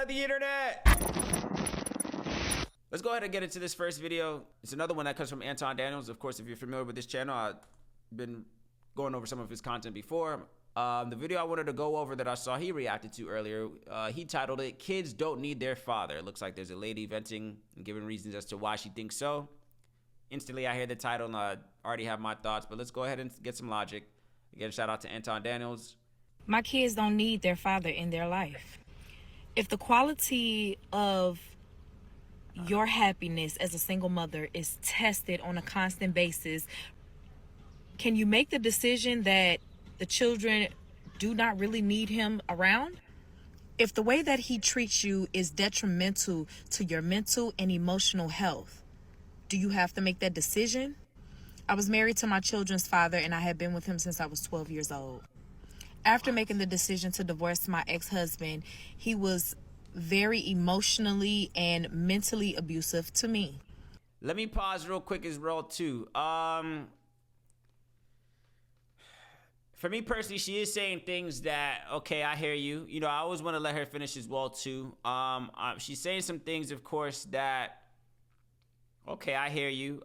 the internet. Let's go ahead and get into this first video. It's another one that comes from Anton Daniels. Of course, if you're familiar with this channel, I've been going over some of his content before. The video I wanted to go over that I saw he reacted to earlier, he titled it, "Kids Don't Need Their Father." It looks like there's a lady venting and giving reasons as to why she thinks so. Instantly, I hear the title and I already have my thoughts, but let's go ahead and get some logic. Again, shout out to Anton Daniels. My kids don't need their father in their life. If the quality of your happiness as a single mother is tested on a constant basis, can you make the decision that the children do not really need him around? If the way that he treats you is detrimental to your mental and emotional health, do you have to make that decision? I was married to my children's father and I had been with him since I was 12 years old. After making the decision to divorce my ex-husband, he was very emotionally and mentally abusive to me. Let me pause real quick as well too. For me personally, she is saying things that, okay, I hear you. You know, I always want to let her finish as well too. She's saying some things, of course, that, okay, I hear you.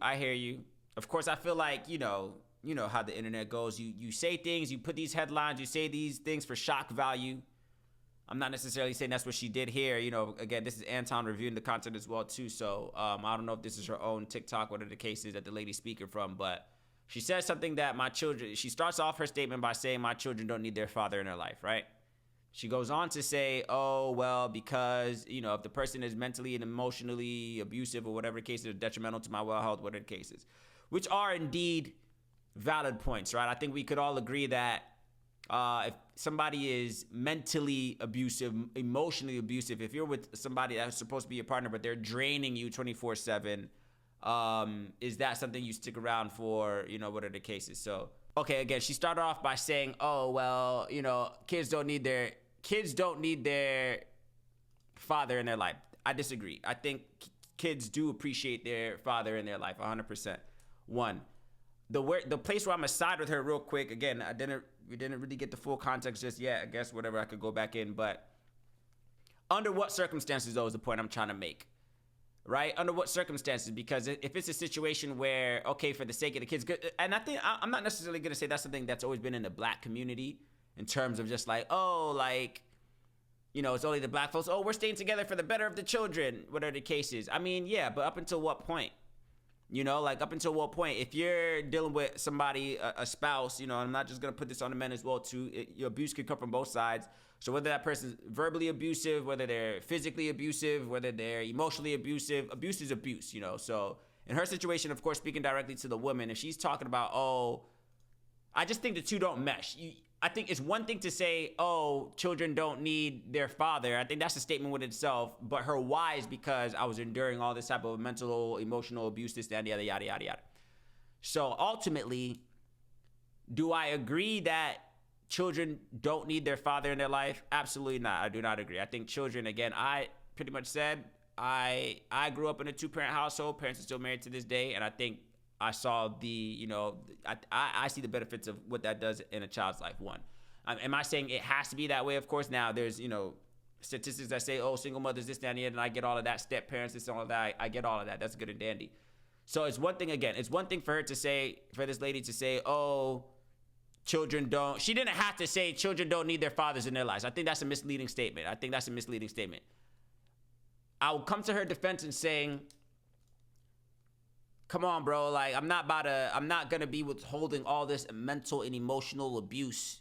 Of course, I feel like, you know how the internet goes. You say things, you put these headlines, you say these things for shock value. I'm not necessarily saying that's what she did here. You know, again, this is Anton reviewing the content as well too. So I don't know if this is her own TikTok, whatever the case is that the lady's speaking from, but she says something that she starts off her statement by saying my children don't need their father in their life, right? She goes on to say, oh, well, because, if the person is mentally and emotionally abusive or whatever the case is, detrimental to my well health, whatever the case is, which are indeed valid points, right? I think we could all agree that if somebody is mentally abusive, emotionally abusive, if you're with somebody that's supposed to be a partner, but they're draining you 24/7, is that something you stick around for, whatever the case is? So, okay, again, she started off by saying, oh, well, kids don't need their father in their life. I disagree. I think kids do appreciate their father in their life, 100%. One. The place where I'm gonna side with her real quick, again, we didn't really get the full context just yet. I guess whatever, I could go back in, but under what circumstances, though, is the point I'm trying to make, right? Under what circumstances? Because if it's a situation where, okay, for the sake of the kids, and I think I'm not necessarily gonna say that's something that's always been in the black community in terms of just like, oh, like, it's only the black folks, oh, we're staying together for the better of the children, whatever the case is. I mean, yeah, but up until what point? Up until what point? If you're dealing with somebody, a spouse, and I'm not just going to put this on the men as well, too. Your abuse could come from both sides. So whether that person's verbally abusive, whether they're physically abusive, whether they're emotionally abusive, abuse is abuse, So in her situation, of course, speaking directly to the woman, if she's talking about, oh, I just think the two don't mesh. I think it's one thing to say, oh, children don't need their father. I think that's a statement with itself. But her why is because I was enduring all this type of mental, emotional abuse, this, that, yada, yada, yada, yada. So ultimately, do I agree that children don't need their father in their life? Absolutely not. I do not agree. I think children, again, I pretty much said, I grew up in a two-parent household. Parents are still married to this day. And I think I saw I see the benefits of what that does in a child's life. One, am I saying it has to be that way? Of course. Now there's, statistics that say, oh, single mothers, this, that, and the other, and I get all of that. Step parents, this, and all of that. I get all of that. That's good and dandy. So it's one thing, again, it's one thing for this lady to say, oh, she didn't have to say children don't need their fathers in their lives. I think that's a misleading statement. I'll come to her defense and saying, come on, bro. Like, I'm not going to be withholding all this mental and emotional abuse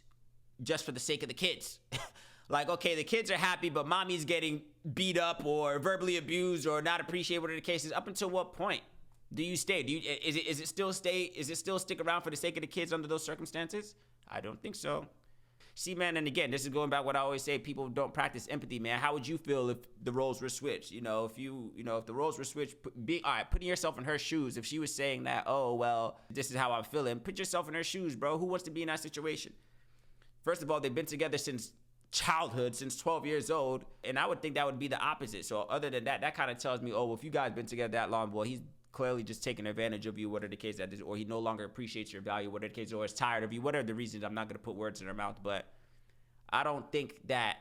just for the sake of the kids. Like, okay, the kids are happy, but mommy's getting beat up or verbally abused or not appreciated, whatever the case is. Up until what point do you stay? Is it still stick around for the sake of the kids under those circumstances? I don't think so. See, man, and again, this is going back what I always say, people don't practice empathy, man. How would you feel if the roles were switched? If the roles were switched, putting yourself in her shoes, if she was saying that, oh, well, this is how I'm feeling, put yourself in her shoes, bro. Who wants to be in that situation? First of all, they've been together since childhood, since 12 years old, and I would think that would be the opposite. So other than that, that kind of tells me, oh, well, if you guys been together that long, well, he's clearly just taking advantage of you, whatever the case that is, or he no longer appreciates your value, whatever the case, or is tired of you, whatever the reasons. I'm not going to put words in her mouth, but I don't think that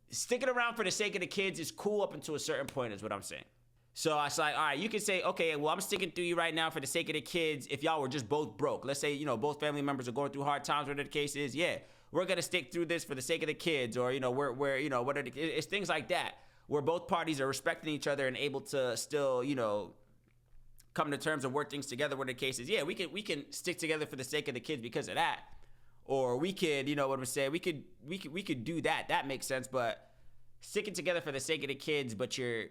sticking around for the sake of the kids is cool up until a certain point, is what I'm saying. So it's like, all right, you can say, okay, well, I'm sticking through you right now for the sake of the kids. If y'all were just both broke, let's say, both family members are going through hard times, whatever the case is, yeah, we're gonna stick through this for the sake of the kids, or it's things like that, where both parties are respecting each other and able to still, come to terms and work things together. Whatever the case is, yeah, we can stick together for the sake of the kids because of that, or we could, what I'm saying, we could do that. That makes sense, but sticking together for the sake of the kids, but you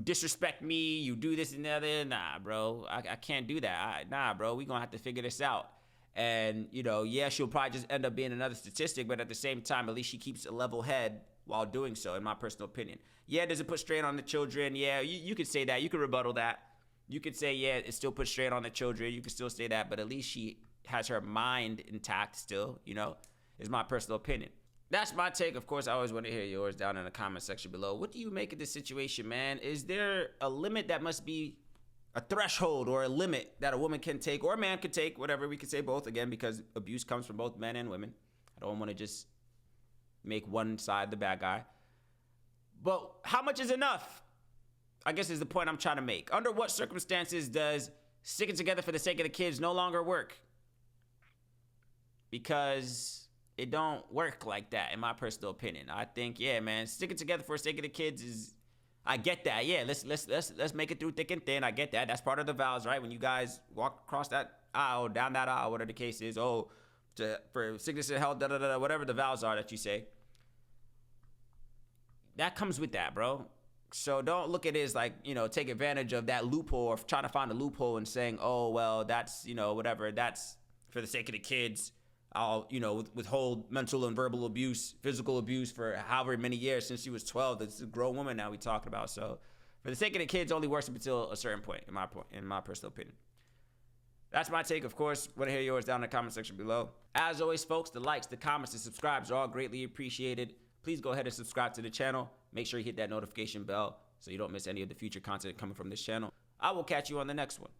disrespect me, you do this and the other. Nah, bro, I can't do that. Nah, bro, we gonna have to figure this out. And, yeah, she'll probably just end up being another statistic, but at the same time, at least she keeps a level head while doing so, in my personal opinion. Yeah, does it put strain on the children? Yeah, you could say that. You could rebuttal that. You could say, yeah, it still puts strain on the children. You could still say that, but at least she has her mind intact still, is my personal opinion. That's my take. Of course, I always want to hear yours down in the comment section below. What do you make of this situation, man? Is there a limit that must be a threshold or a limit that a woman can take or a man could take, whatever? We could say both, again, because abuse comes from both men and women. I don't want to just make one side the bad guy. But how much is enough? I guess is the point I'm trying to make. Under what circumstances does sticking together for the sake of the kids no longer work? Because it don't work like that, in my personal opinion. I think, yeah, man, sticking together for the sake of the kids is, I get that. Yeah, let's make it through thick and thin. I get that. That's part of the vows, right? When you guys walk across that aisle, down that aisle, whatever the case is, for sickness and health, whatever the vows are that you say. That comes with that, bro. So don't look at it as like, take advantage of that loophole or trying to find a loophole and saying, oh, well, that's, whatever, that's for the sake of the kids. I'll, withhold mental and verbal abuse, physical abuse for however many years since she was 12. That's a grown woman now we talking about. So for the sake of the kids only works up until a certain point, in my personal opinion. That's my take, of course. Want to hear yours down in the comment section below. As always, folks, the likes, the comments, the subscribes are all greatly appreciated. Please go ahead and subscribe to the channel. Make sure you hit that notification bell so you don't miss any of the future content coming from this channel. I will catch you on the next one.